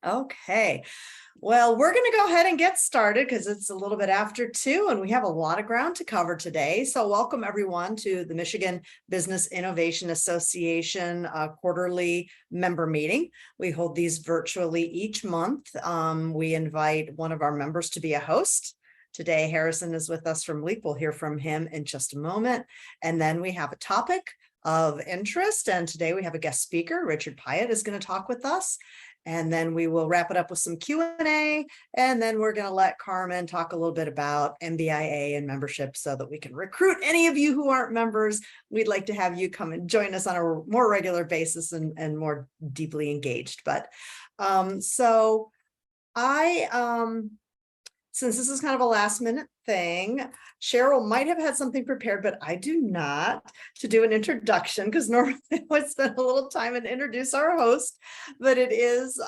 Okay, well, we're going to go ahead and get started because it's a little bit after 2 and we have a lot of ground to cover today. So welcome everyone to the Michigan Business Innovation Association quarterly member meeting. We hold these virtually each month. We invite one of our members to be a host. Today, Harrison is with us from LEAP. We'll hear from him in just a moment. And then we have a topic of interest. And today we have a guest speaker. Richard Piet is going to talk with us. And then we will wrap it up with some Q&A. And then we're going to let Carmen talk a little bit about MBIA and membership so that we can recruit any of you who aren't members. We'd like to have you come and join us on a more regular basis and more deeply engaged. But so since this is kind of a last minute thing, Cheryl might have had something prepared, but I do not, to do an introduction because normally I would spend a little time and introduce our host, but it is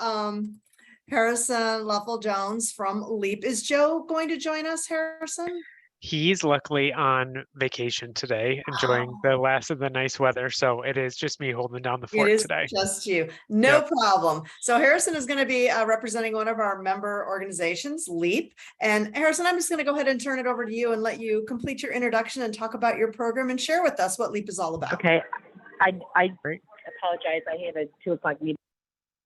Harrison Leffel-Jones from LEAP. Is Joe going to join us, Harrison? He's luckily on vacation today, enjoying the last of the nice weather. So it is just me holding down the fort today. It is just you. No problem. So Harrison is going to be representing one of our member organizations, LEAP. And Harrison, I'm just going to go ahead and turn it over to you and let you complete your introduction and talk about your program and share with us what LEAP is all about. Okay. I apologize. I had a 2:00 meeting.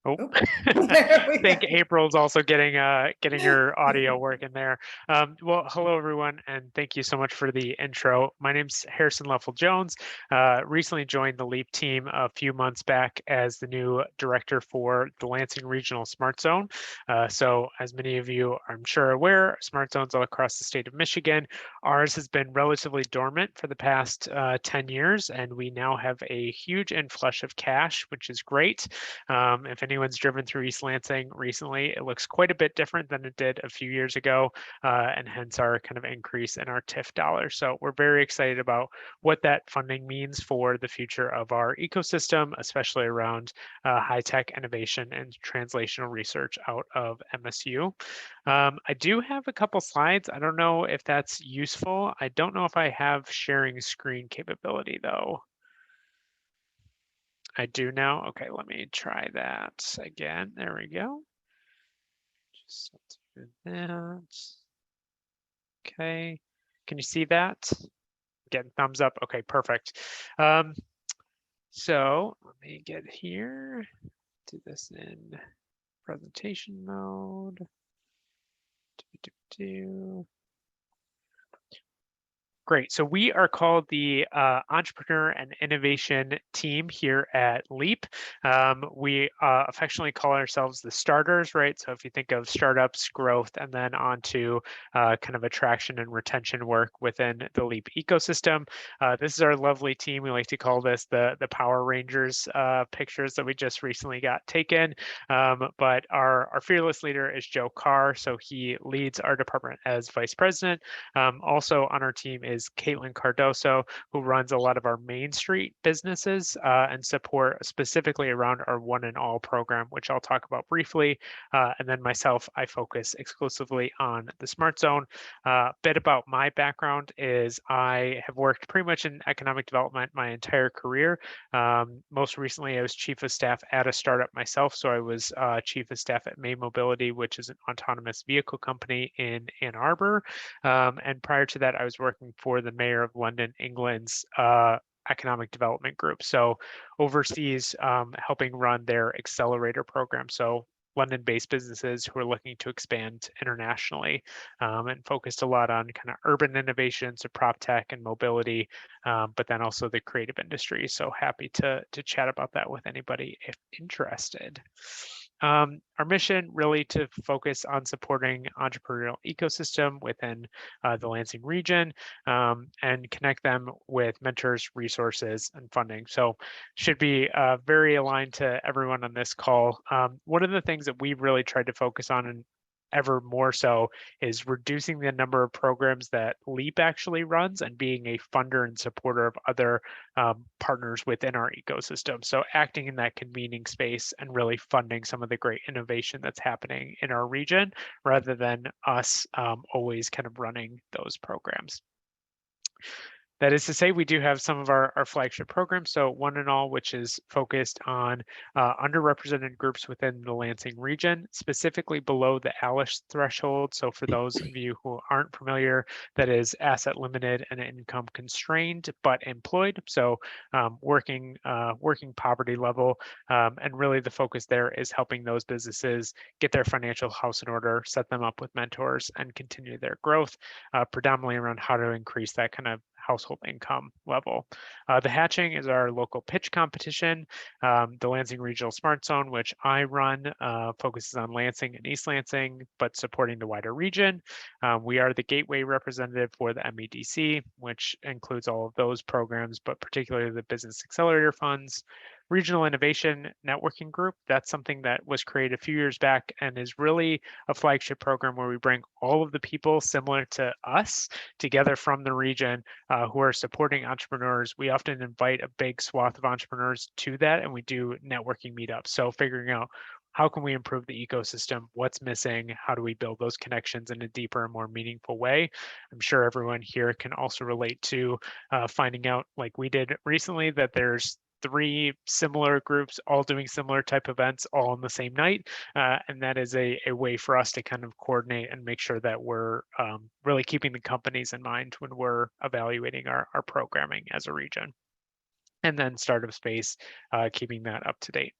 Oh, I think April's also getting your audio working there. Well, hello everyone, and thank you so much for the intro. My name's Harrison Leffel-Jones. Recently joined the LEAP team a few months back as the new director for the Lansing Regional SmartZone. So as many of you I'm sure are aware, smart zones all across the state of Michigan. Ours has been relatively dormant for the past 10 years, and we now have a huge inflush of cash, which is great. If anyone's driven through East Lansing recently, it looks quite a bit different than it did a few years ago, and hence our kind of increase in our TIF dollars. So we're very excited about what that funding means for the future of our ecosystem, especially around high-tech innovation and translational research out of MSU. I do have a couple slides. I don't know if that's useful. I don't know if I have sharing screen capability though. I do now. Okay, let me try that again. There we go. Just do that. Okay, can you see that? Getting thumbs up. Okay, perfect. So let me get here. Do this in presentation mode. Great. So we are called the Entrepreneur and Innovation Team here at LEAP. We affectionately call ourselves the starters, right? So if you think of startups, growth, and then onto kind of attraction and retention work within the LEAP ecosystem. This is our lovely team. We like to call this the Power Rangers pictures that we just recently got taken. But our fearless leader is Joe Carr. So he leads our department as vice president. Also on our team is Caitlin Cardoso, who runs a lot of our Main Street businesses and support specifically around our One and All program, which I'll talk about briefly. And then myself, I focus exclusively on the Smart Zone. A bit about my background is I have worked pretty much in economic development my entire career. Most recently, I was chief of staff at a startup myself. So I was chief of staff at May Mobility, which is an autonomous vehicle company in Ann Arbor. And prior to that, I was working for the mayor of London, England's economic development group. So overseas, helping run their accelerator program. So London-based businesses who are looking to expand internationally, and focused a lot on kind of urban innovations, so prop tech and mobility, but then also the creative industry. So happy to chat about that with anybody if interested. Our mission really to focus on supporting entrepreneurial ecosystem within the Lansing region and connect them with mentors, resources, and funding. So should be very aligned to everyone on this call. One of the things that we've really tried to focus on and ever more so is reducing the number of programs that LEAP actually runs and being a funder and supporter of other partners within our ecosystem. So acting in that convening space and really funding some of the great innovation that's happening in our region rather than us always kind of running those programs. That is to say, we do have some of our flagship programs. So One and All, which is focused on underrepresented groups within the Lansing region, specifically below the ALICE threshold. So for those of you who aren't familiar, that is asset limited and income constrained, but employed. So working poverty level. And really the focus there is helping those businesses get their financial house in order, set them up with mentors, and continue their growth, predominantly around how to increase that kind of household income level. The hatching is our local pitch competition. The Lansing Regional SmartZone, which I run, focuses on Lansing and East Lansing, but supporting the wider region. We are the gateway representative for the MEDC, which includes all of those programs, but particularly the business accelerator funds. Regional Innovation Networking Group, that's something that was created a few years back and is really a flagship program where we bring all of the people similar to us together from the region who are supporting entrepreneurs. We often invite a big swath of entrepreneurs to that, and we do networking meetups. So figuring out how can we improve the ecosystem, what's missing, how do we build those connections in a deeper and more meaningful way. I'm sure everyone here can also relate to finding out, like we did recently, that there's 3 similar groups all doing similar type events all on the same night. And that is a way for us to kind of coordinate and make sure that we're really keeping the companies in mind when we're evaluating our programming as a region. And then Startup Space, keeping that up to date.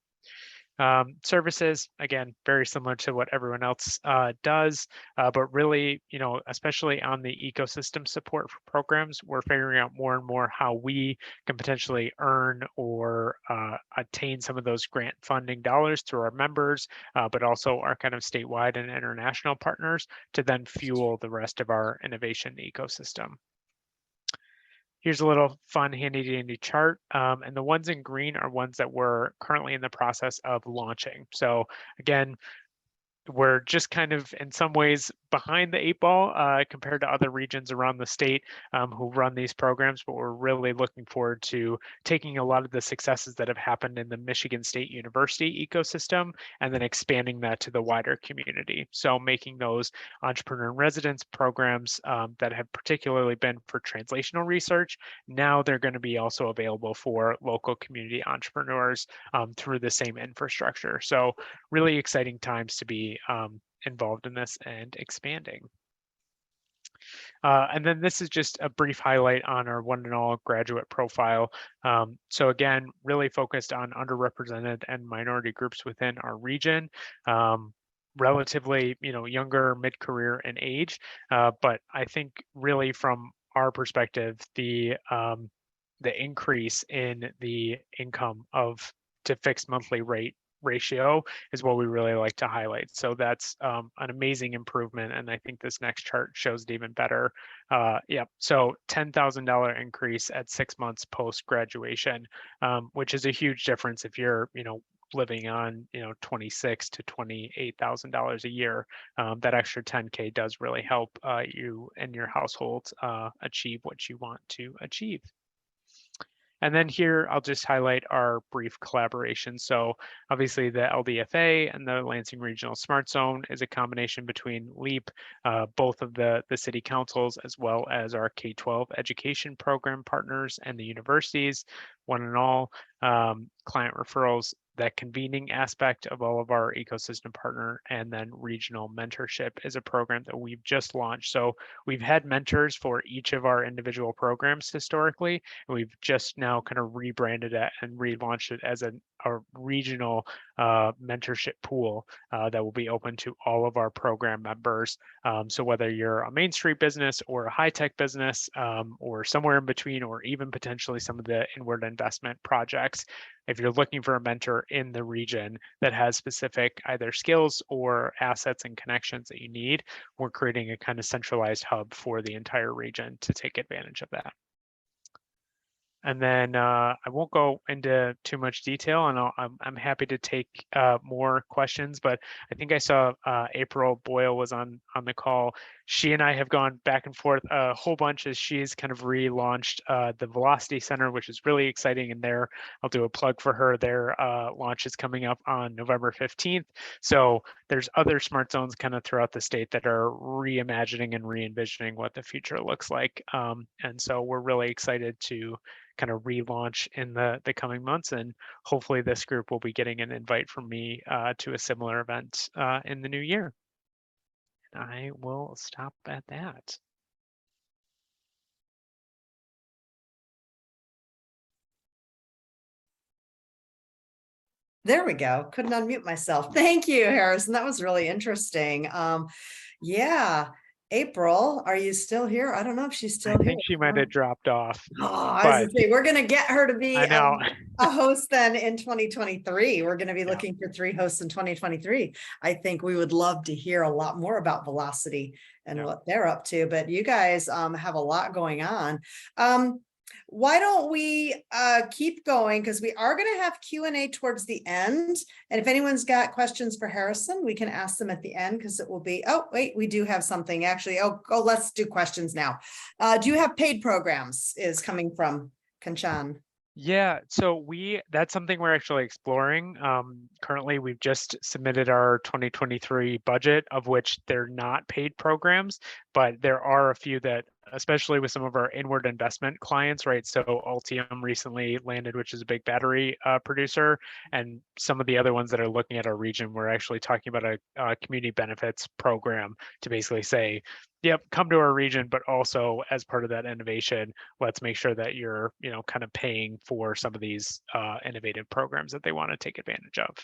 Services, again, very similar to what everyone else does, but really, especially on the ecosystem support for programs, we're figuring out more and more how we can potentially earn or attain some of those grant funding dollars through our members, but also our kind of statewide and international partners to then fuel the rest of our innovation ecosystem. Here's a little fun handy dandy chart. And the ones in green are ones that we're currently in the process of launching. So again, we're just kind of in some ways behind the 8 ball compared to other regions around the state who run these programs, but we're really looking forward to taking a lot of the successes that have happened in the Michigan State University ecosystem and then expanding that to the wider community. So making those entrepreneur in residence programs that have particularly been for translational research, now they're going to be also available for local community entrepreneurs through the same infrastructure. So really exciting times to be involved in this and expanding. And then this is just a brief highlight on our One and All graduate profile. So again, really focused on underrepresented and minority groups within our region. Relatively, younger, mid-career in age, but I think really from our perspective, the increase in the income to fixed monthly rate ratio is what we really like to highlight. So that's an amazing improvement. And I think this next chart shows it even better. So $10,000 increase at 6 months post-graduation, which is a huge difference if you're, living on, $26,000 to $28,000 a year. That extra 10K does really help you and your household achieve what you want to achieve. And then here, I'll just highlight our brief collaboration. So obviously the LDFA and the Lansing Regional SmartZone is a combination between LEAP, both of the city councils, as well as our K-12 education program partners and the universities. One and All, client referrals, that convening aspect of all of our ecosystem partner, and then regional mentorship is a program that we've just launched. So we've had mentors for each of our individual programs historically, and we've just now kind of rebranded it and relaunched it as a regional mentorship pool that will be open to all of our program members. So whether you're a Main Street business or a high-tech business or somewhere in between, or even potentially some of the inward investment projects, if you're looking for a mentor in the region that has specific either skills or assets and connections that you need, we're creating a kind of centralized hub for the entire region to take advantage of that. And then I won't go into too much detail, and I'm happy to take more questions, but I think I saw April Boyle was on the call. she and I have gone back and forth a whole bunch as she's kind of relaunched the Velocity Center, which is really exciting. And there, I'll do a plug for her. Their launch is coming up on November 15th. So there's other smart zones kind of throughout the state that are reimagining and re-envisioning what the future looks like. And so we're really excited to kind of relaunch in the coming months, and hopefully this group will be getting an invite from me to a similar event in the new year. And I will stop at that. There we go. Couldn't unmute myself. Thank you, Harrison. That was really interesting. Yeah. April, are you still here? I don't know if she's still here. I think she might have dropped off. Oh, I was gonna say, we're going to get her to be I know. a host then in 2023. We're going to be looking for 3 hosts in 2023. I think we would love to hear a lot more about Velocity and what they're up to, but you guys have a lot going on. Why don't we keep going, because we are going to have Q&A towards the end. And if anyone's got questions for Harrison, we can ask them at the end, because it will be, oh, wait, we do have something actually. Oh, let's do questions now. Do you have paid programs is coming from Kanchan? Yeah, so that's something we're actually exploring. Currently, we've just submitted our 2023 budget, of which they're not paid programs, but there are a few that, especially with some of our inward investment clients, right? So Altium recently landed, which is a big battery producer, and some of the other ones that are looking at our region, we're actually talking about a community benefits program to basically say, yep, come to our region, but also as part of that innovation, let's make sure that you're, kind of paying for some of these innovative programs that they want to take advantage of.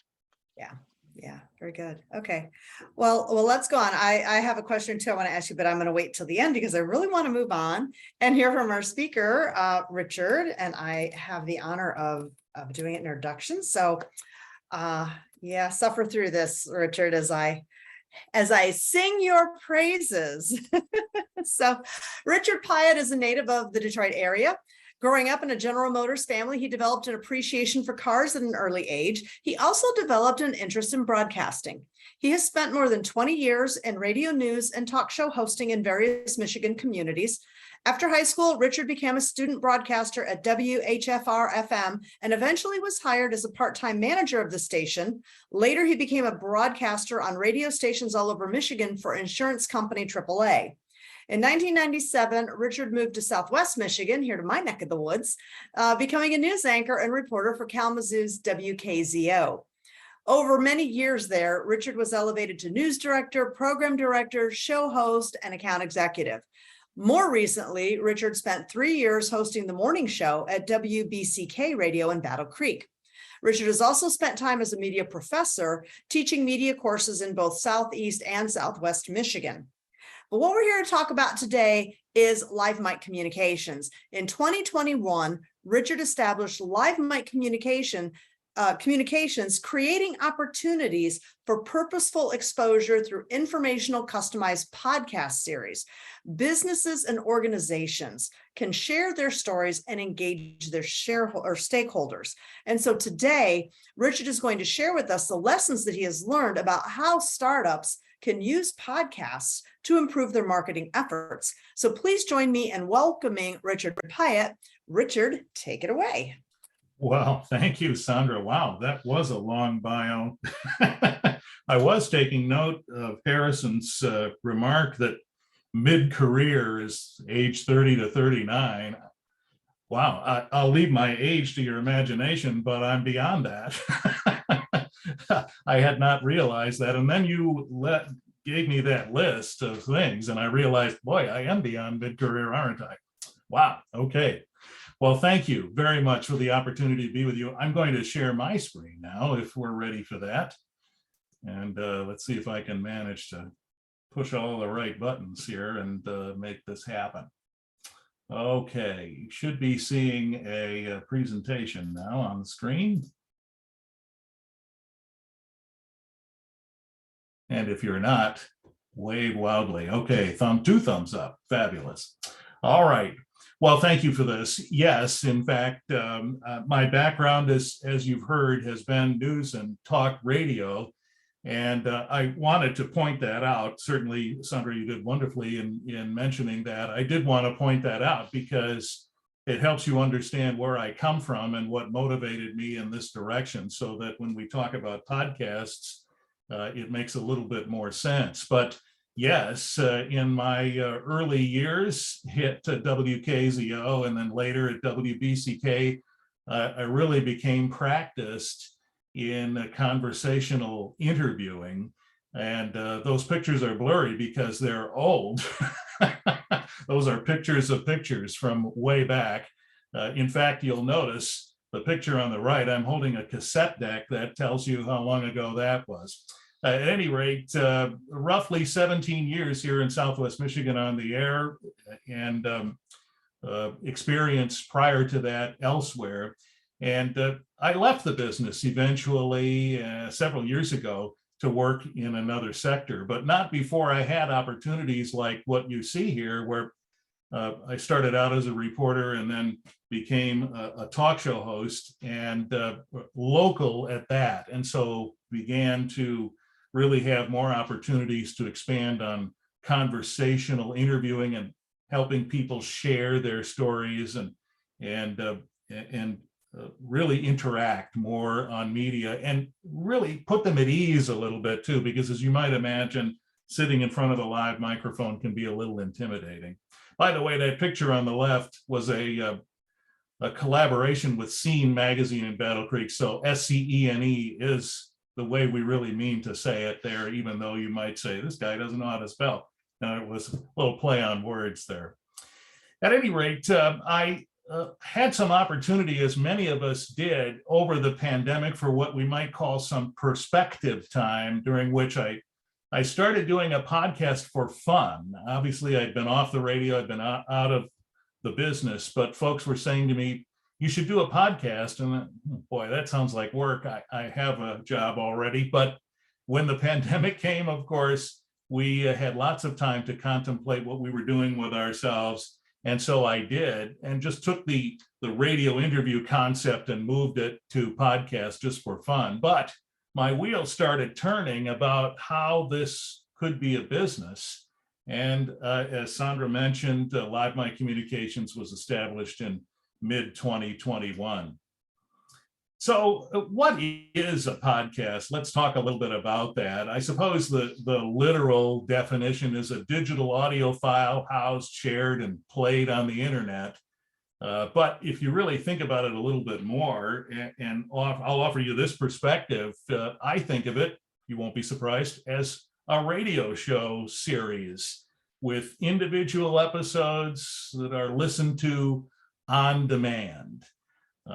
Yeah, very good. Okay, well, let's go on. I have a question too I want to ask you, but I'm going to wait till the end because I really want to move on and hear from our speaker, Richard. And I have the honor of doing an introduction. So, yeah, suffer through this, Richard, as I sing your praises. So Richard Piet is a native of the Detroit area. Growing up in a General Motors family, he developed an appreciation for cars at an early age. He also developed an interest in broadcasting. He has spent more than 20 years in radio news and talk show hosting in various Michigan communities. After high school, Richard became a student broadcaster at WHFR-FM and eventually was hired as a part-time manager of the station. Later, he became a broadcaster on radio stations all over Michigan for insurance company AAA. In 1997, Richard moved to Southwest Michigan, here to my neck of the woods, becoming a news anchor and reporter for Kalamazoo's WKZO. Over many years there, Richard was elevated to news director, program director, show host, and account executive. More recently, Richard spent 3 years hosting the morning show at WBCK Radio in Battle Creek. Richard has also spent time as a media professor, teaching media courses in both Southeast and Southwest Michigan. But what we're here to talk about today is LiveMic Communications. In 2021, Richard established LiveMic Communications, creating opportunities for purposeful exposure through informational customized podcast series. Businesses and organizations can share their stories and engage their stakeholders. And so today, Richard is going to share with us the lessons that he has learned about how startups can use podcasts to improve their marketing efforts. So please join me in welcoming Richard Piet. Richard, take it away. Wow, thank you, Sandra. Wow, that was a long bio. I was taking note of Harrison's remark that mid-career is age 30 to 39. Wow, I'll leave my age to your imagination, but I'm beyond that. I had not realized that. And then you gave me that list of things, and I realized, boy, I am beyond mid-career, aren't I? Wow, okay. Well, thank you very much for the opportunity to be with you. I'm going to share my screen now, if we're ready for that. And let's see if I can manage to push all the right buttons here and make this happen. Okay, you should be seeing a presentation now on the screen. And if you're not, wave loudly. Okay, two thumbs up. Fabulous. All right. Well, thank you for this. Yes, in fact, my background, as you've heard, has been news and talk radio. And I wanted to point that out. Certainly, Sandra, you did wonderfully in mentioning that. I did want to point that out because it helps you understand where I come from and what motivated me in this direction, so that when we talk about podcasts, it makes a little bit more sense. But yes, in my early years, hit WKZO and then later at WBCK, I really became practiced in conversational interviewing. And those pictures are blurry because they're old. Those are pictures of pictures from way back. In fact, you'll notice the picture on the right, I'm holding a cassette deck that tells you how long ago that was. At any rate, roughly 17 years here in Southwest Michigan on the air, and experience prior to that elsewhere. And I left the business eventually several years ago to work in another sector, but not before I had opportunities like what you see here, where I started out as a reporter and then became a talk show host, and local at that. And so began to really have more opportunities to expand on conversational interviewing and helping people share their stories and really interact more on media and really put them at ease a little bit too, because as you might imagine, sitting in front of a live microphone can be a little intimidating. By the way, that picture on the left was a collaboration with Scene magazine in Battle Creek. So SCENE is the way we really mean to say it there, even though you might say, this guy doesn't know how to spell. Now, it was a little play on words there. At any rate, I had some opportunity, as many of us did, over the pandemic for what we might call some perspective time, during which I started doing a podcast for fun. Obviously, I'd been off the radio, I'd been out of the business, but folks were saying to me, you should do a podcast. And boy, that sounds like work. I have a job already. But when the pandemic came, of course, we had lots of time to contemplate what we were doing with ourselves. And so I did, and just took the radio interview concept and moved it to podcast just for fun. But my wheels started turning about how this could be a business. And as Sandra mentioned, LiveMic Communications was established in mid-2021. So what is a podcast? Let's talk a little bit about that. I suppose the literal definition is a digital audio file housed, shared, and played on the internet. But if you really think about it a little bit more, and I'll offer you this perspective, I think of it, you won't be surprised, as a radio show series with individual episodes that are listened to on demand.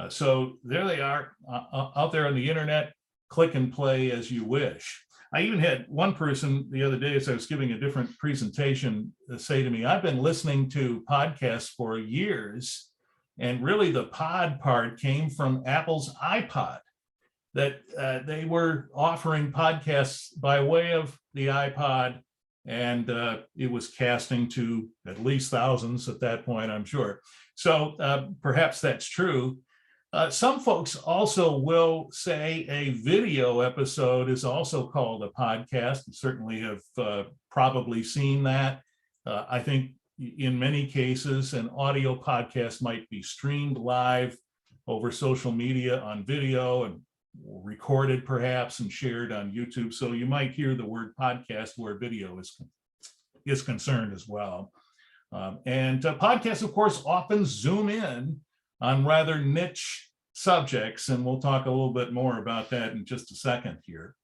So there they are out there on the internet, click and play as you wish. I even had one person the other day, as I was giving a different presentation, say to me, I've been listening to podcasts for years, and really the pod part came from Apple's iPod, that they were offering podcasts by way of the iPod, and it was casting to at least thousands at that point, I'm sure. So perhaps that's true. Some folks also will say a video episode is also called a podcast. You certainly have probably seen that. I think in many cases, an audio podcast might be streamed live over social media on video and recorded perhaps and shared on YouTube. So you might hear the word podcast where video is concerned as well. And podcasts, of course, often zoom in on rather niche subjects, and we'll talk a little bit more about that in just a second here.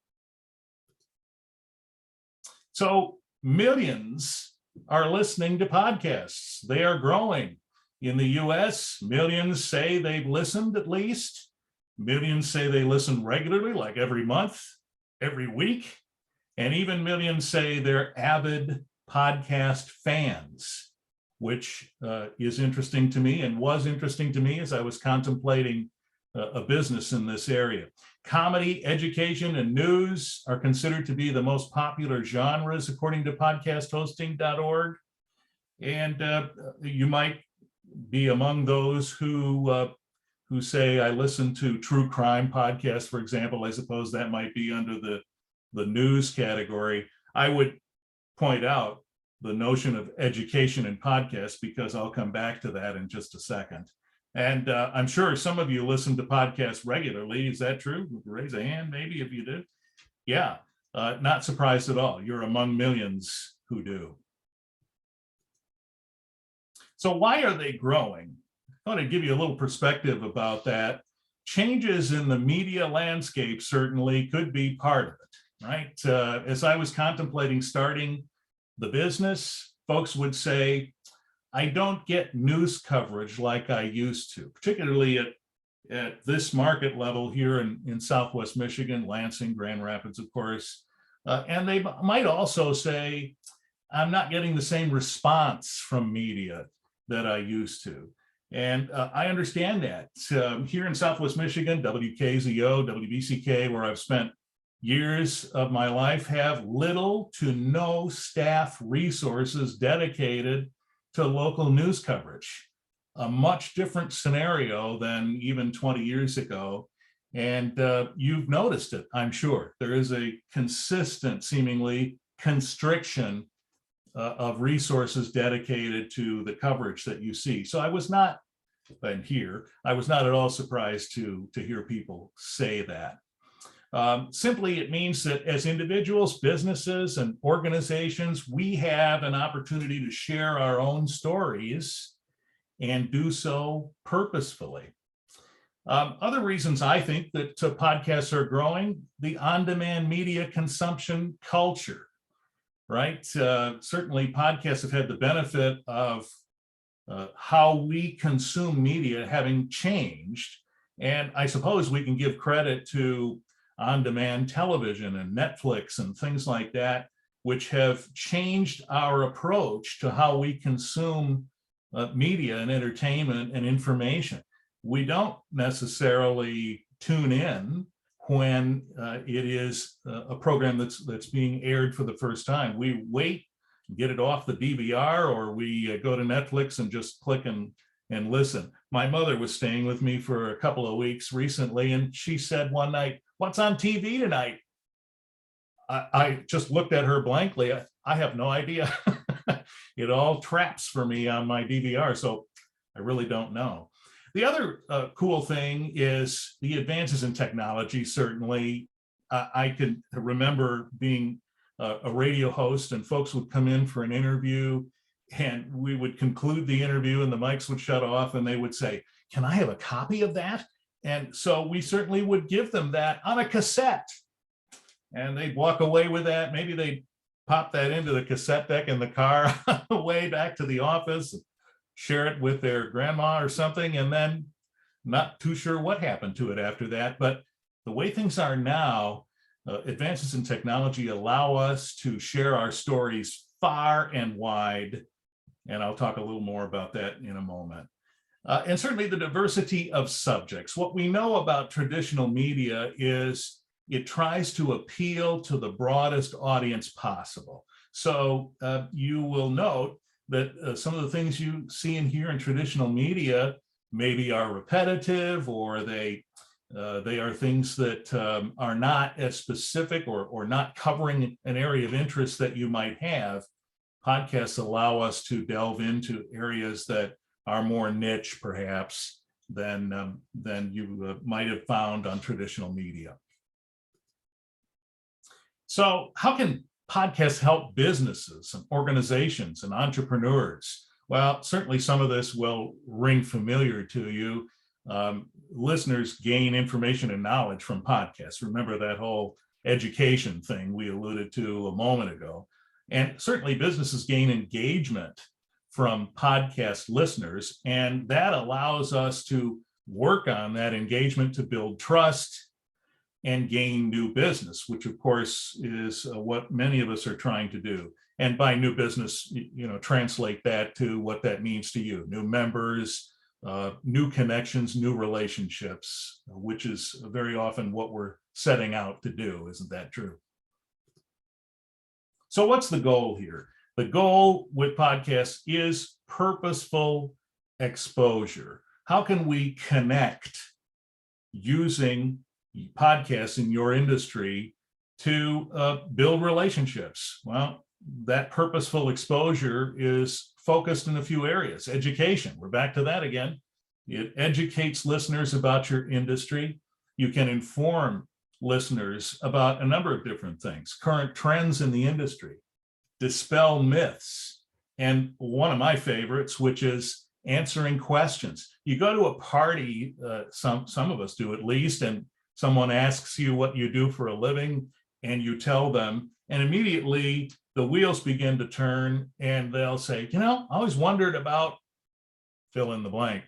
So millions are listening to podcasts. They are growing. In the US, millions say they've listened at least. Millions say they listen regularly, like every month, every week. And even millions say they're avid podcast fans, which is interesting to me and was interesting to me as I was contemplating a business in this area. Comedy, education, and news are considered to be the most popular genres, according to podcasthosting.org. And you might be among those who say, I listen to true crime podcasts, for example. I suppose that might be under the news category. I would point out the notion of education in podcasts, because I'll come back to that in just a second. And I'm sure some of you listen to podcasts regularly. Is that true? Raise a hand, maybe, if you do. Yeah, not surprised at all. You're among millions who do. So why are they growing? I want to give you a little perspective about that. Changes in the media landscape certainly could be part of it, right? As I was contemplating starting the business, folks would say, I don't get news coverage like I used to, particularly at this market level here in Southwest Michigan, Lansing, Grand Rapids, of course. And they might also say, I'm not getting the same response from media that I used to. And I understand that. Here in Southwest Michigan, WKZO, WBCK, where I've spent years of my life, have little to no staff resources dedicated to local news coverage. A much different scenario than even 20 years ago. And you've noticed it, I'm sure. There is a consistent, seemingly, constriction of resources dedicated to the coverage that you see. So I was not, and here, I was not at all surprised to hear people say that. Simply, it means that as individuals, businesses, and organizations, we have an opportunity to share our own stories and do so purposefully. Other reasons I think that podcasts are growing: the on-demand media consumption culture, right? Certainly podcasts have had the benefit of how we consume media having changed. And I suppose we can give credit to on-demand television and Netflix and things like that, which have changed our approach to how we consume media and entertainment and information. We don't necessarily tune in when it is a program that's being aired for the first time. We wait, get it off the DVR, or we go to Netflix and just click and listen. My mother was staying with me for a couple of weeks recently, and she said one night, "What's on TV tonight?" I just looked at her blankly. I have no idea. It all traps for me on my DVR, so I really don't know. The other cool thing is the advances in technology. Certainly, I can remember being a radio host, and folks would come in for an interview, and we would conclude the interview and the mics would shut off, and they would say, "Can I have a copy of that?" And so we certainly would give them that on a cassette, and they'd walk away with that. Maybe they'd pop that into the cassette deck in the car on the way back to the office, share it with their grandma or something, and then not too sure what happened to it after that. But the way things are now, advances in technology allow us to share our stories far and wide. And I'll talk a little more about that in a moment. And certainly the diversity of subjects. What we know about traditional media is it tries to appeal to the broadest audience possible. So you will note that some of the things you see and hear in traditional media maybe are repetitive, or they are things that are not as specific or not covering an area of interest that you might have. Podcasts allow us to delve into areas that are more niche, perhaps, than you might have found on traditional media. So how can podcasts help businesses and organizations and entrepreneurs? Well, certainly some of this will ring familiar to you. Listeners gain information and knowledge from podcasts. Remember that whole education thing we alluded to a moment ago. And certainly businesses gain engagement from podcast listeners, and that allows us to work on that engagement to build trust and gain new business, which of course is what many of us are trying to do. And by new business, translate that to what that means to you: new members, new connections, new relationships, which is very often what we're setting out to do. Isn't that true? So what's the goal here? The goal with podcasts is purposeful exposure. How can we connect using podcasts in your industry to build relationships. Well, that purposeful exposure is focused in a few areas. Education, we're back to that again. It educates listeners about your industry. You can inform listeners about a number of different things, current trends in the industry, dispel myths, and one of my favorites, which is answering questions. You go to a party, some of us do at least, and someone asks you what you do for a living, and you tell them, and immediately the wheels begin to turn, and they'll say, you know, I always wondered about fill in the blank.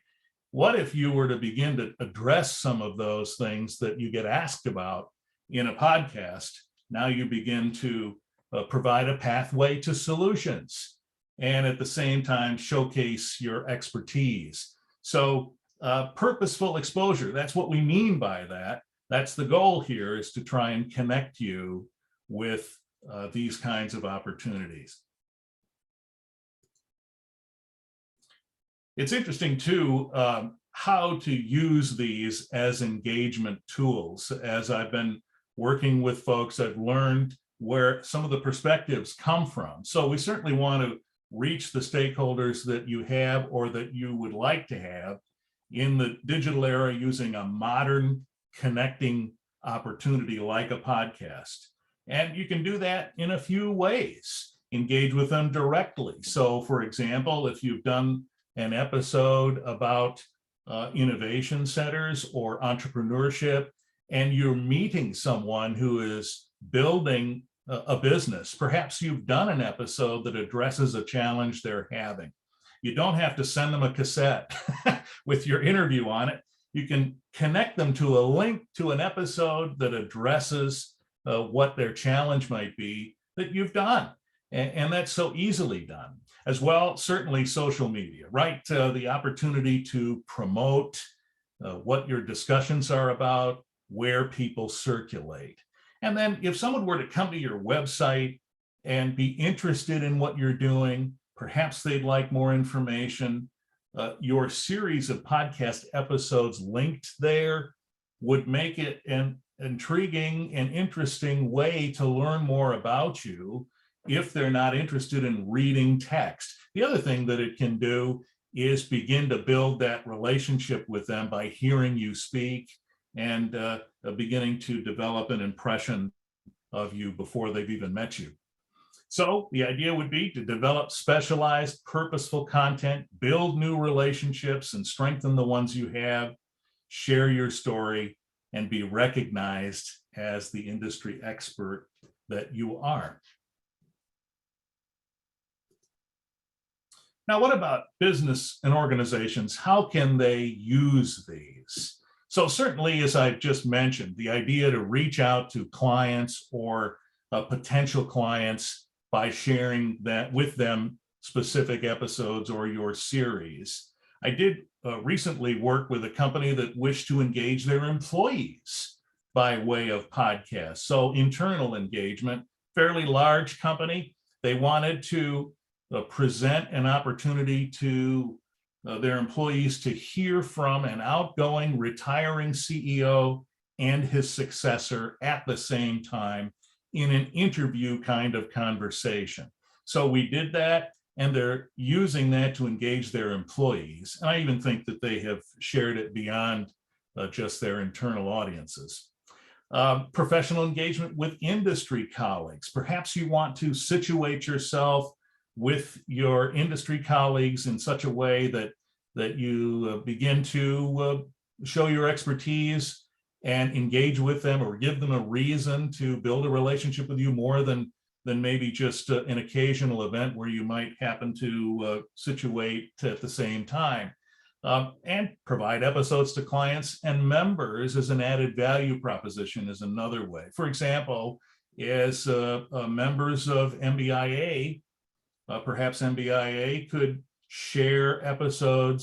What if you were to begin to address some of those things that you get asked about in a podcast? Now you begin to provide a pathway to solutions, and at the same time showcase your expertise. So purposeful exposure, that's what we mean by that. That's the goal here, is to try and connect you with these kinds of opportunities. It's interesting too, how to use these as engagement tools. As I've been working with folks, I've learned where some of the perspectives come from. So we certainly want to reach the stakeholders that you have or that you would like to have in the digital era using a modern connecting opportunity like a podcast. And you can do that in a few ways. Engage with them directly. So for example, if you've done an episode about innovation centers or entrepreneurship, and you're meeting someone who is building a business, perhaps you've done an episode that addresses a challenge they're having. You don't have to send them a cassette with your interview on it. You can connect them to a link to an episode that addresses what their challenge might be that you've done. And that's so easily done. As well, certainly social media, right? The opportunity to promote what your discussions are about, where people circulate. And then if someone were to come to your website and be interested in what you're doing, perhaps they'd like more information, your series of podcast episodes linked there would make it an intriguing and interesting way to learn more about you if they're not interested in reading text. The other thing that it can do is begin to build that relationship with them by hearing you speak and beginning to develop an impression of you before they've even met you. So the idea would be to develop specialized, purposeful content, build new relationships and strengthen the ones you have, share your story, and be recognized as the industry expert that you are. Now, what about business and organizations? How can they use these? So certainly, as I've just mentioned, the idea to reach out to clients or potential clients by sharing that with them specific episodes or your series. I did recently work with a company that wished to engage their employees by way of podcasts. So internal engagement, fairly large company. They wanted to present an opportunity to their employees to hear from an outgoing retiring CEO and his successor at the same time in an interview kind of conversation. So we did that, and they're using that to engage their employees. And I even think that they have shared it beyond just their internal audiences. Professional engagement with industry colleagues. Perhaps you want to situate yourself with your industry colleagues in such a way that you begin to show your expertise and engage with them, or give them a reason to build a relationship with you more than maybe just an occasional event where you might happen to situate at the same time. And provide episodes to clients and members as an added value proposition is another way. For example, as members of MBIA, perhaps MBIA could share episode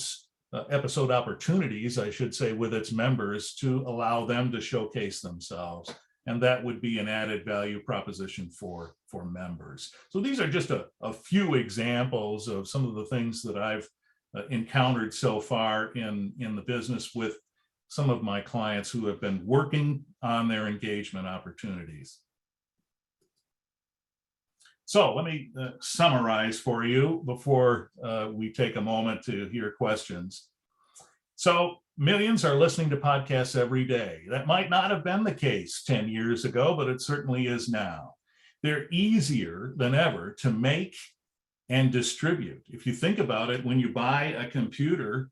opportunities, I should say, with its members to allow them to showcase themselves. And that would be an added value proposition for members. So these are just a few examples of some of the things that I've encountered so far in the business with some of my clients who have been working on their engagement opportunities. So let me summarize for you before we take a moment to hear questions. So millions are listening to podcasts every day. That might not have been the case 10 years ago, but it certainly is now. They're easier than ever to make and distribute. If you think about it, when you buy a computer,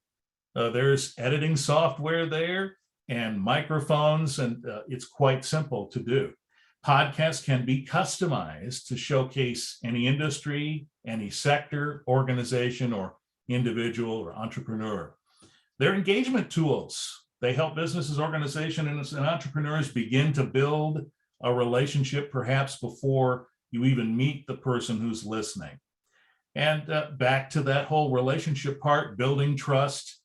there's editing software there and microphones, and it's quite simple to do. Podcasts can be customized to showcase any industry, any sector, organization, or individual or entrepreneur. They're engagement tools. They help businesses, organizations, and entrepreneurs begin to build a relationship perhaps before you even meet the person who's listening. And back to that whole relationship part, building trust,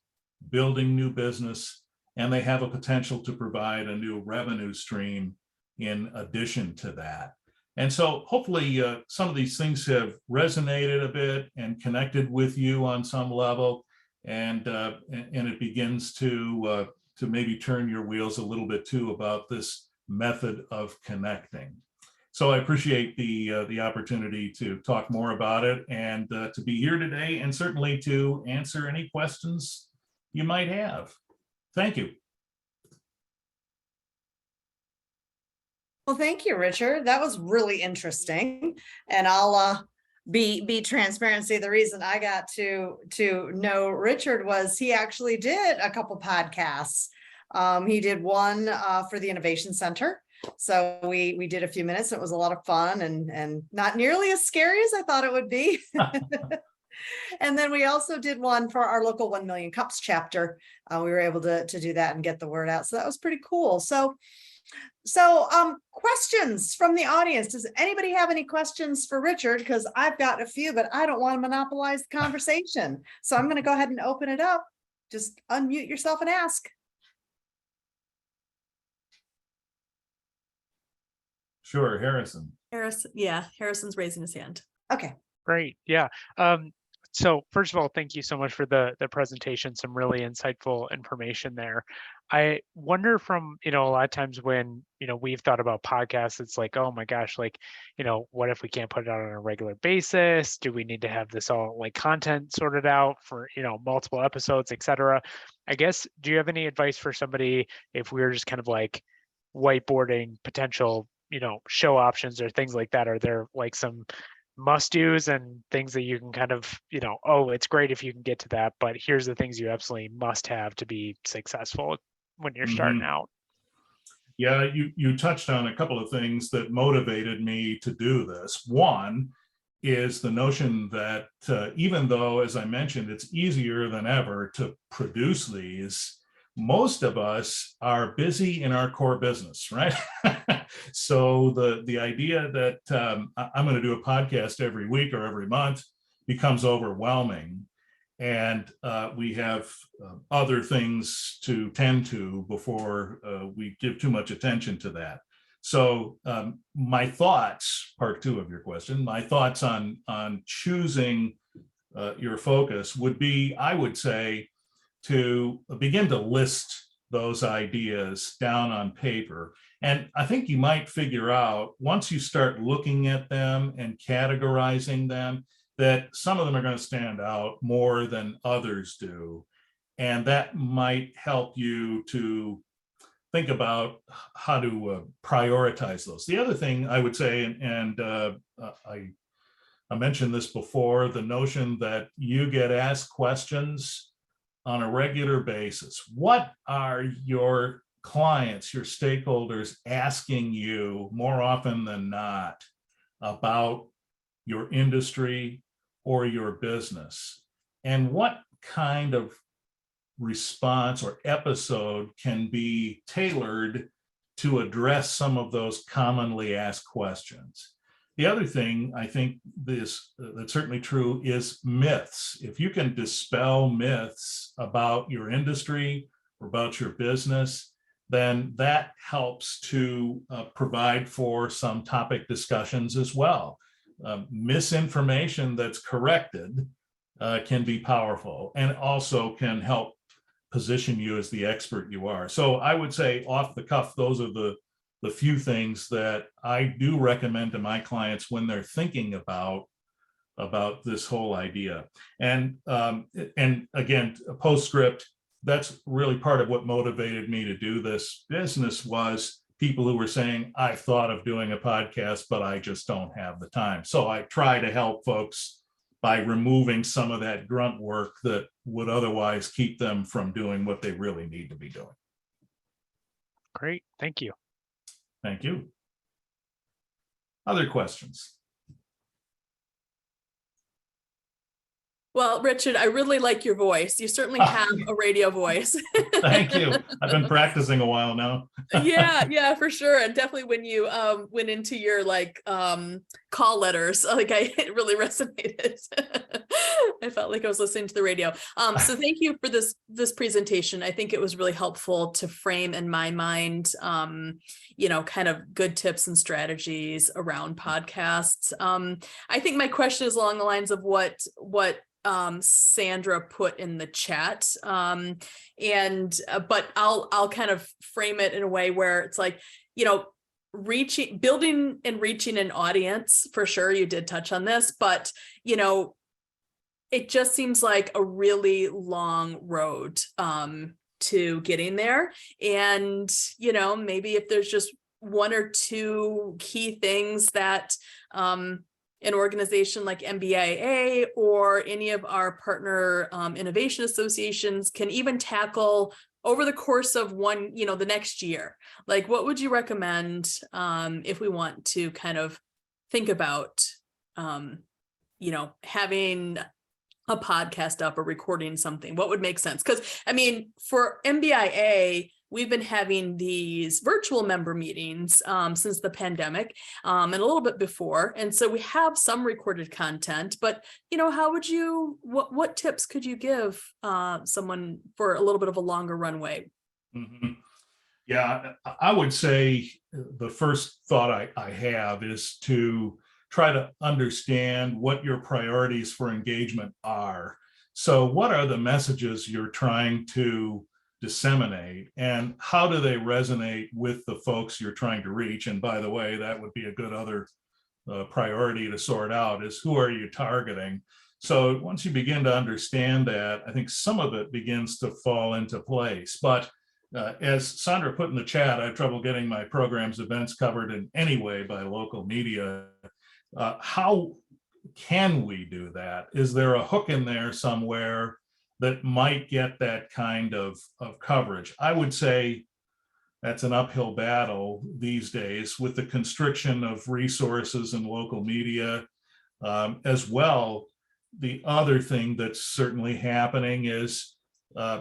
building new business, and they have a potential to provide a new revenue stream in addition to that. And so hopefully some of these things have resonated a bit and connected with you on some level, and it begins to maybe turn your wheels a little bit too about this method of connecting. So I appreciate the opportunity to talk more about it and to be here today, and certainly to answer any questions you might have. Thank you. Well, thank you, Richard. That was really interesting. And I'll be transparent. Say the reason I got to know Richard was he actually did a couple podcasts. He did one for the Innovation Center. So we did a few minutes. It was a lot of fun and not nearly as scary as I thought it would be. And then we also did one for our local 1 Million Cups chapter. We were able to do that and get the word out. So that was pretty cool. So questions from the audience. Does anybody have any questions for Richard? Because I've got a few, but I don't want to monopolize the conversation. So I'm going to go ahead and open it up. Just unmute yourself and ask. Sure, Harrison. Harrison's raising his hand. Okay. Great. Yeah. So first of all, thank you so much for the presentation. Some really insightful information there. I wonder from, a lot of times when, we've thought about podcasts, it's like, oh my gosh, like, what if we can't put it out on a regular basis? Do we need to have this all like content sorted out for, multiple episodes, et cetera? I guess, do you have any advice for somebody if we were just kind of like whiteboarding potential, show options or things like that? Are there like some must-dos and things that you can kind of, oh, it's great if you can get to that, but here's the things you absolutely must have to be successful when you're starting out? Yeah, you touched on a couple of things that motivated me to do this. One is the notion that even though, as I mentioned, it's easier than ever to produce these, most of us are busy in our core business, right? So the idea that I'm going to do a podcast every week or every month becomes overwhelming. And we have other things to tend to before we give too much attention to that. So my thoughts, part two of your question, my thoughts on choosing your focus would be, I would say, to begin to list those ideas down on paper. And I think you might figure out, once you start looking at them and categorizing them, that some of them are going to stand out more than others do. And that might help you to think about how to prioritize those. The other thing I would say, and I mentioned this before, the notion that you get asked questions on a regular basis. What are your clients, your stakeholders asking you more often than not about your industry or your business? And what kind of response or episode can be tailored to address some of those commonly asked questions? The other thing I think that's certainly true is myths. If you can dispel myths about your industry or about your business, then that helps to provide for some topic discussions as well. Misinformation that's corrected can be powerful and also can help position you as the expert you are. So I would say off the cuff, those are the the few things that I do recommend to my clients when they're thinking about this whole idea. And again, a postscript, that's really part of what motivated me to do this business was people who were saying, I've thought of doing a podcast, but I just don't have the time. So I try to help folks by removing some of that grunt work that would otherwise keep them from doing what they really need to be doing. Great, thank you. Thank you. Other questions? Well, Richard, I really like your voice. You certainly have a radio voice. Thank you. I've been practicing a while now. Yeah, for sure. And definitely when you went into your call letters, it really resonated. I felt like I was listening to the radio. So thank you for this presentation. I think it was really helpful to frame in my mind, kind of good tips and strategies around podcasts. I think my question is along the lines of what Sandra put in the chat. But I'll kind of frame it in a way where it's like, building and reaching an audience, for sure. You did touch on this, but, it just seems like a really long road, to getting there. And, maybe if there's just one or two key things that, an organization like MBIA or any of our partner innovation associations can even tackle over the course of the next year. Like, what would you recommend if we want to kind of think about, having a podcast up or recording something? What would make sense? Because for MBIA, we've been having these virtual member meetings since the pandemic and a little bit before. And so we have some recorded content, but, what tips could you give someone for a little bit of a longer runway? Mm-hmm. Yeah, I would say the first thought I have is to try to understand what your priorities for engagement are. So what are the messages you're trying to disseminate, and how do they resonate with the folks you're trying to reach? And by the way, that would be a good other priority to sort out, is who are you targeting? So once you begin to understand that, I think some of it begins to fall into place. But as Sandra put in the chat, I have trouble getting my programs, events covered in any way by local media. How can we do that? Is there a hook in there somewhere that might get that kind of coverage? I would say that's an uphill battle these days with the constriction of resources and local media. As well, the other thing that's certainly happening is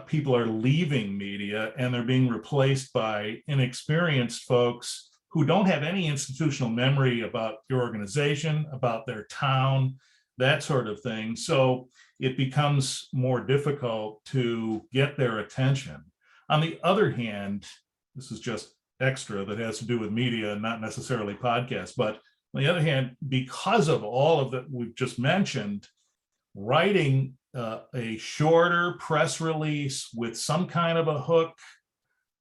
people are leaving media and they're being replaced by inexperienced folks who don't have any institutional memory about your organization, about their town, that sort of thing. So it becomes more difficult to get their attention. On the other hand, this is just extra that has to do with media and not necessarily podcasts, but on the other hand, because of all of that we've just mentioned, writing a shorter press release with some kind of a hook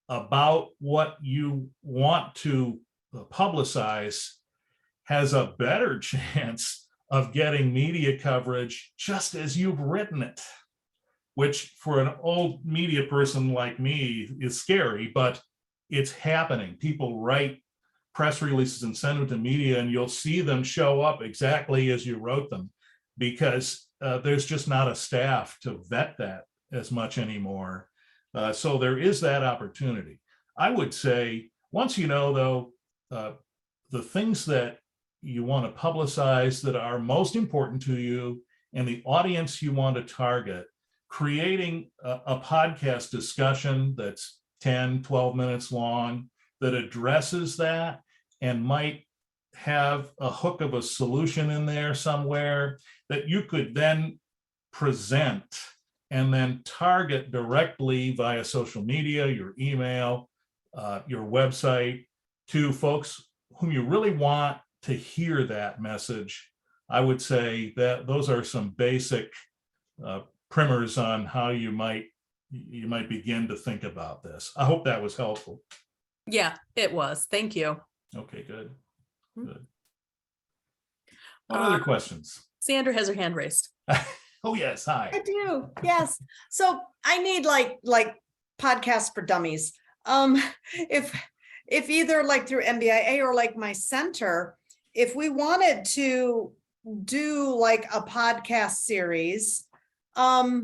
about what you want to publicize has a better chance of getting media coverage just as you've written it, which for an old media person like me is scary, but it's happening. People write press releases and send them to media, and you'll see them show up exactly as you wrote them, because there's just not a staff to vet that as much anymore. So there is that opportunity. I would say, once you know, though, the things that you want to publicize that are most important to you and the audience you want to target, creating a podcast discussion that's 10, 12 minutes long that addresses that and might have a hook of a solution in there somewhere that you could then present and then target directly via social media, your email, your website, to folks whom you really want to hear that message. I would say that those are some basic primers on how you might begin to think about this. I hope that was helpful. Yeah, it was. Thank you. Okay, good. Hmm. Good. What other questions? Sandra has her hand raised. Oh, yes. Hi. I do, yes. So I need like podcasts for dummies. If either like through MBIA or like my center, if we wanted to do like a podcast series, I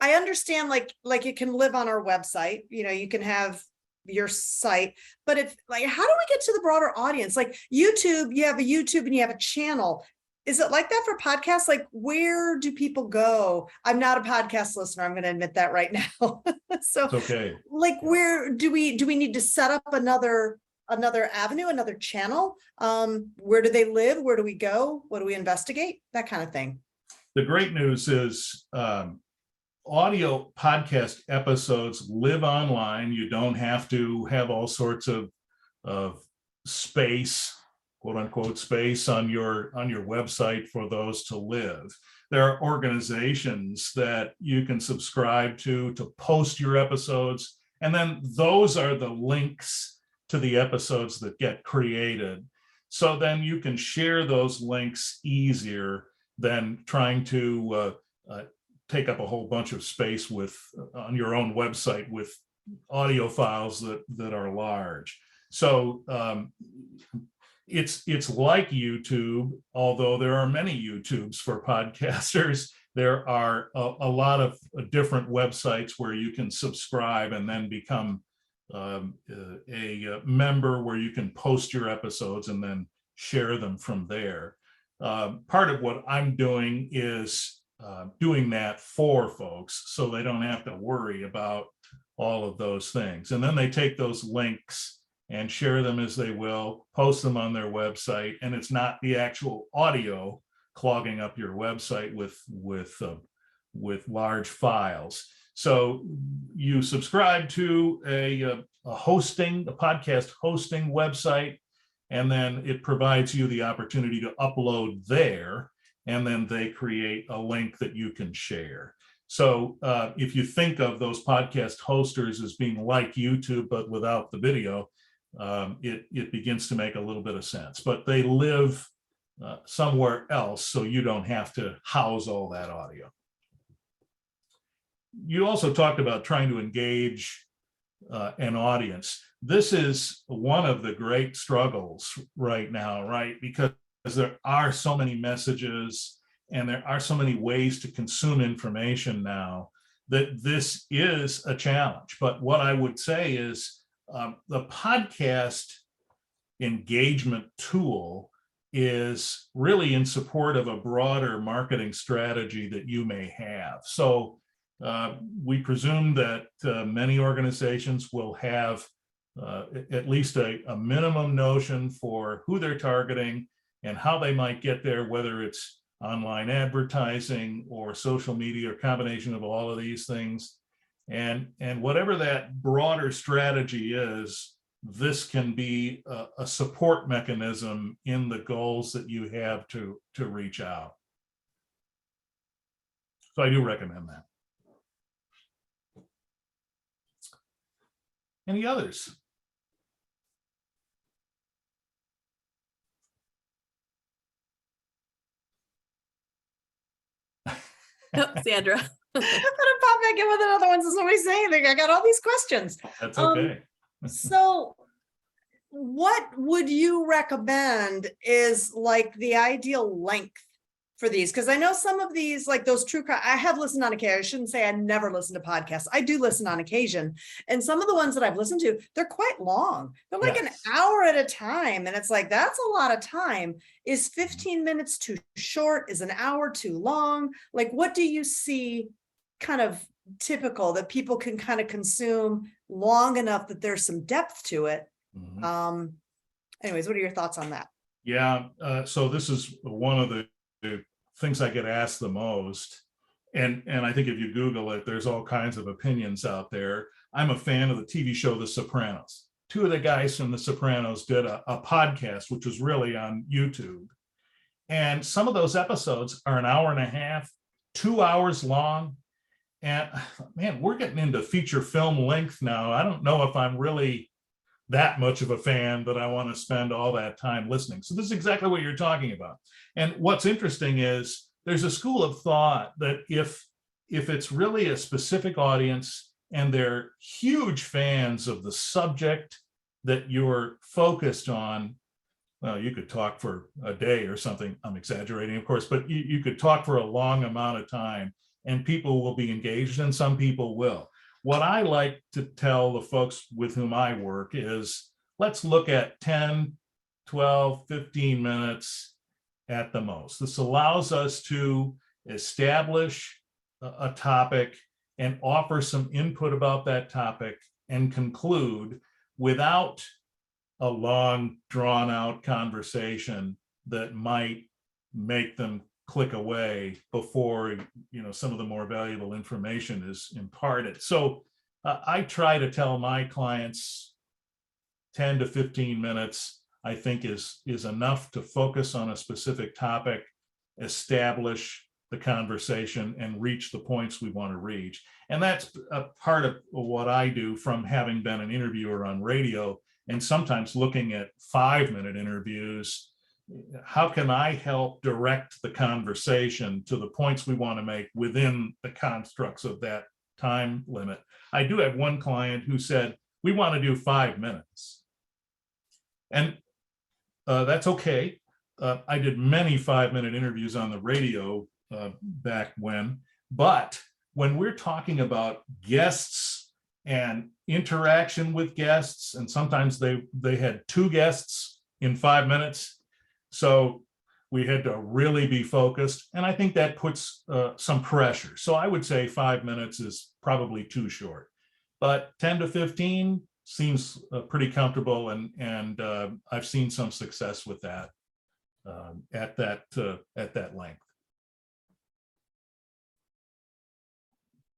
understand like it can live on our website, you can have your site, but if like, how do we get to the broader audience? Like YouTube, you have a YouTube and you have a channel. Is it like that for podcasts? Like, where do people go? I'm not a podcast listener. I'm going to admit that right now. So, It's okay. like, where do we need to set up another avenue, another channel? Where do they live? Where do we go? What do we investigate? That kind of thing. The great news is audio podcast episodes live online. You don't have to have all sorts of space, quote unquote, space on your website for those to live. There are organizations that you can subscribe to post your episodes, and then those are the links to the episodes that get created. So then you can share those links easier than trying to take up a whole bunch of space on your own website with audio files that are large. So it's like YouTube, although there are many YouTubes for podcasters. There are a lot of different websites where you can subscribe and then become a member, where you can post your episodes and then share them from there. Part of what I'm doing is doing that for folks so they don't have to worry about all of those things. And then they take those links and share them as they will, post them on their website, and it's not the actual audio clogging up your website with large files. So you subscribe to a podcast hosting website, and then it provides you the opportunity to upload there, and then they create a link that you can share. So if you think of those podcast hosters as being like YouTube, but without the video, it begins to make a little bit of sense. But they live somewhere else, so you don't have to house all that audio. You also talked about trying to engage an audience. This is one of the great struggles right now, right? Because there are so many messages and there are so many ways to consume information now that this is a challenge. But what I would say is the podcast engagement tool is really in support of a broader marketing strategy that you may have. So we presume that many organizations will have at least a minimum notion for who they're targeting and how they might get there, whether it's online advertising or social media or combination of all of these things. And whatever that broader strategy is, this can be a support mechanism in the goals that you have to reach out. So I do recommend that. Any others? Sandra. I'm gonna pop back in with another one since nobody's saying anything. I got all these questions. That's okay. So what would you recommend is like the ideal length for these? Because I know some of these, like those true crime, I have listened on occasion. I shouldn't say I never listen to podcasts. I do listen on occasion. And some of the ones that I've listened to, they're quite long. They're like an hour at a time. And it's like, that's a lot of time. Is 15 minutes too short? Is an hour too long? Like, what do you see kind of typical that people can kind of consume long enough that there's some depth to it? Mm-hmm. Anyways, what are your thoughts on that? Yeah. So this is one of the things I get asked the most. And I think if you Google it, there's all kinds of opinions out there. I'm a fan of the TV show The Sopranos. Two of the guys from The Sopranos did a podcast, which was really on YouTube. And some of those episodes are an hour and a half, 2 hours long. And man, we're getting into feature film length now. I don't know if I'm really that much of a fan that I want to spend all that time listening. So this is exactly what you're talking about. And what's interesting is there's a school of thought that if it's really a specific audience and they're huge fans of the subject that you're focused on, well, you could talk for a day or something. I'm exaggerating, of course, but you could talk for a long amount of time and people will be engaged, and some people will. What I like to tell the folks with whom I work is, let's look at 10, 12, 15 minutes at the most. This allows us to establish a topic and offer some input about that topic and conclude without a long, drawn-out conversation that might make them click away before, you know, some of the more valuable information is imparted. So I try to tell my clients 10 to 15 minutes, I think is enough to focus on a specific topic, establish the conversation, and reach the points we want to reach. And that's a part of what I do from having been an interviewer on radio and sometimes looking at 5-minute interviews. How can I help direct the conversation to the points we want to make within the constructs of that time limit? I do have one client who said, we want to do 5 minutes. And that's okay. I did many 5-minute interviews on the radio back when, but when we're talking about guests and interaction with guests, and sometimes they had 2 guests in 5 minutes, so we had to really be focused, and I think that puts some pressure. So I would say 5 minutes is probably too short, but 10 to 15 seems pretty comfortable, and I've seen some success with that at that length.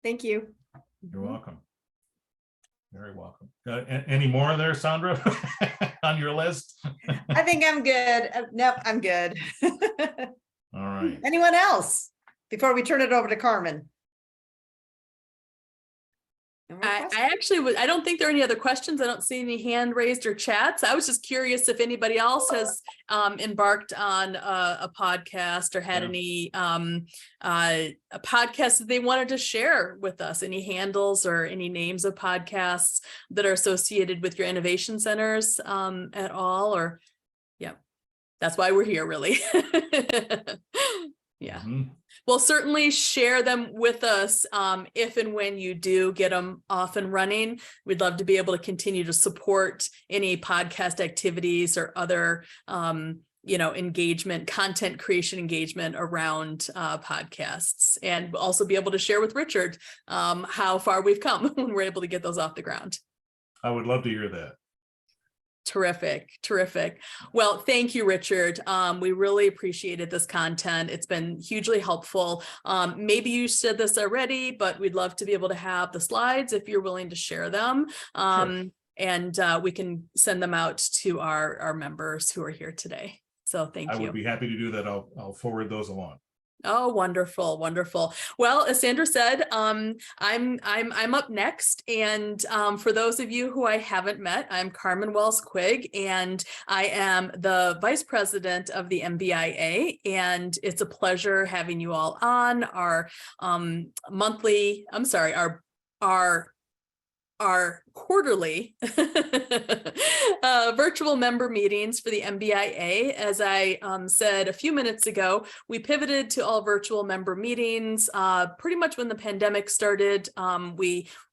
Thank you. You're welcome. Very welcome. Any more there, Sandra, on your list? I think I'm good. Nope, I'm good. All right. Anyone else before we turn it over to Carmen? No more questions? I actually I don't think there are any other questions. I don't see any hand raised or chats. I was just curious if anybody else has embarked on a podcast or had any a podcast that they wanted to share with us, any handles or any names of podcasts that are associated with your innovation centers at all, or that's why we're here, really. Yeah. Mm-hmm. Well, certainly share them with us if and when you do get them off and running. We'd love to be able to continue to support any podcast activities or other engagement, content creation engagement around podcasts, and also be able to share with Richard how far we've come when we're able to get those off the ground. I would love to hear that. Terrific. Well, thank you, Richard. We really appreciated this content. It's been hugely helpful. Maybe you said this already, but we'd love to be able to have the slides if you're willing to share them. Sure. And we can send them out to our members who are here today. So thank you. I would be happy to do that. I'll forward those along. Oh, wonderful. Well, as Sandra said, I'm up next. And for those of you who I haven't met, I'm Carmen Wells-Quigg, and I am the Vice President of the MBIA. And it's a pleasure having you all on our our quarterly virtual member meetings for the MBIA. As I said a few minutes ago, we pivoted to all virtual member meetings pretty much when the pandemic started.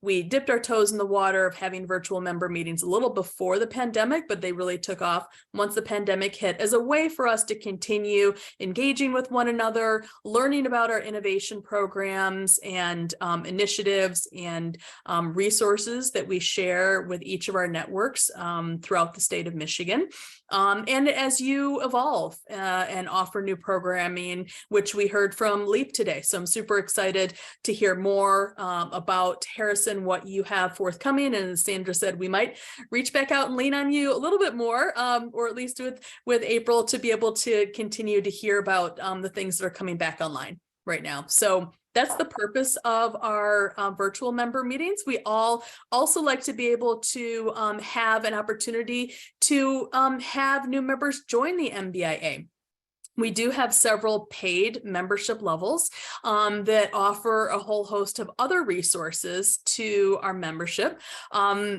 We dipped our toes in the water of having virtual member meetings a little before the pandemic, but they really took off once the pandemic hit as a way for us to continue engaging with one another, learning about our innovation programs and initiatives and resources that we share with each of our networks throughout the state of Michigan. And as you evolve and offer new programming, which we heard from LEAP today. So I'm super excited to hear more about Harrison, what you have forthcoming. And as Sandra said, we might reach back out and lean on you a little bit more, or at least with April, to be able to continue to hear about the things that are coming back online right now. So that's the purpose of our virtual member meetings. We all also like to be able to have an opportunity to have new members join the MBIA. We do have several paid membership levels that offer a whole host of other resources to our membership.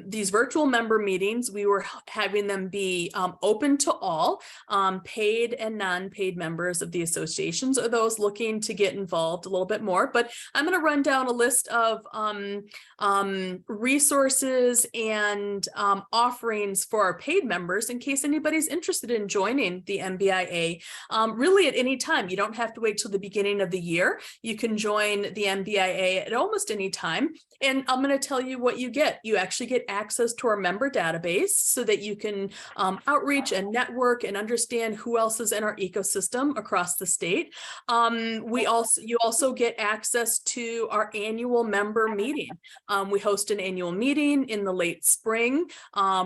These virtual member meetings, we were having them be open to all paid and non-paid members of the associations, or those looking to get involved a little bit more. But I'm going to run down a list of resources and offerings for our paid members in case anybody's interested in joining the MBIA. Really at any time. You don't have to wait till the beginning of the year. You can join the MBIA at almost any time. And I'm going to tell you what you get. You actually get access to our member database so that you can outreach and network and understand who else is in our ecosystem across the state. You also get access to our annual member meeting. We host an annual meeting in the late spring.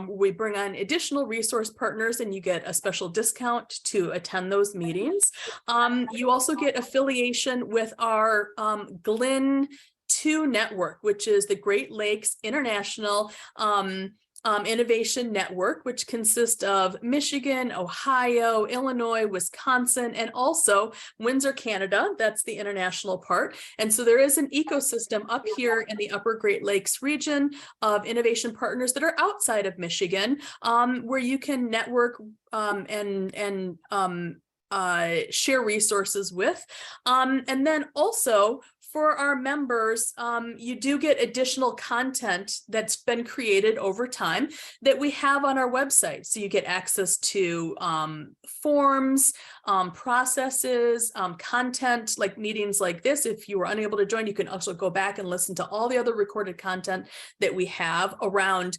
We bring on additional resource partners and you get a special discount to attend those meetings. You also get affiliation with our Glen 2 network, which is the Great Lakes International Innovation Network, which consists of Michigan, Ohio, Illinois, Wisconsin, and also Windsor, Canada. That's the international part. And so there is an ecosystem up here in the Upper Great Lakes region of innovation partners that are outside of Michigan, where you can network and share resources with. And then also for our members, you do get additional content that's been created over time that we have on our website. So you get access to forms, processes, content like meetings like this. If you were unable to join, you can also go back and listen to all the other recorded content that we have around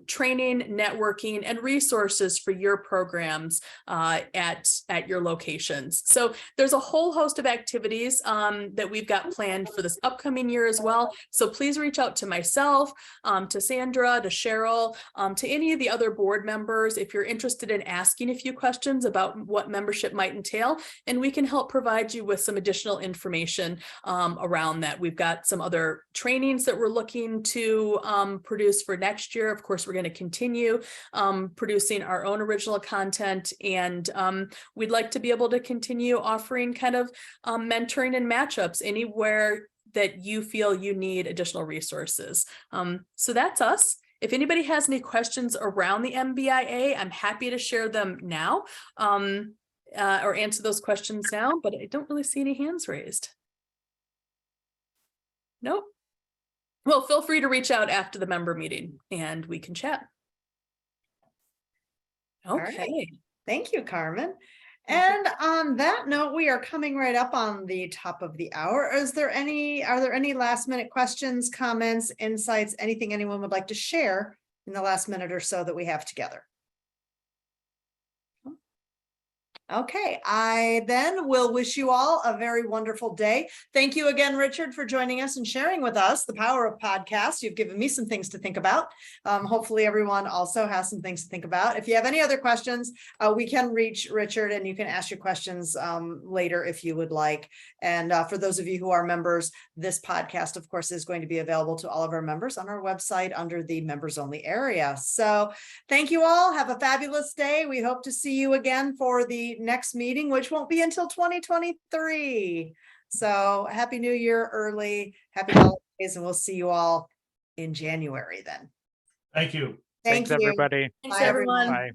training, networking, and resources for your programs at your locations. So there's a whole host of activities that we've got planned for this upcoming year as well. So please reach out to myself, to Sandra, to Cheryl, to any of the other board members if you're interested in asking a few questions about what membership might entail, and we can help provide you with some additional information around that. We've got some other trainings that we're looking to produce for next year. Of course, we're going to continue producing our own original content, and we'd like to be able to continue offering kind of mentoring and matchups anywhere that you feel you need additional resources. So that's us. If anybody has any questions around the MBIA, I'm happy to share them now or answer those questions now, but I don't really see any hands raised. Nope. Well, feel free to reach out after the member meeting and we can chat. Okay. Right. Thank you, Carmen. And on that note, we are coming right up on the top of the hour. Are there any last minute questions, comments, insights, anything anyone would like to share in the last minute or so that we have together? Okay, I then will wish you all a very wonderful day. Thank you again, Richard, for joining us and sharing with us the power of podcasts. You've given me some things to think about. Hopefully everyone also has some things to think about. If you have any other questions, we can reach Richard and you can ask your questions later if you would like. And for those of you who are members, this podcast, of course, is going to be available to all of our members on our website under the members only area. So thank you all. Have a fabulous day. We hope to see you again for the next meeting, which won't be until 2023. So happy New Year early, happy holidays, and we'll see you all in January then. Thank you. Thank Thanks, you. everybody. Thanks, Bye, everyone. Bye.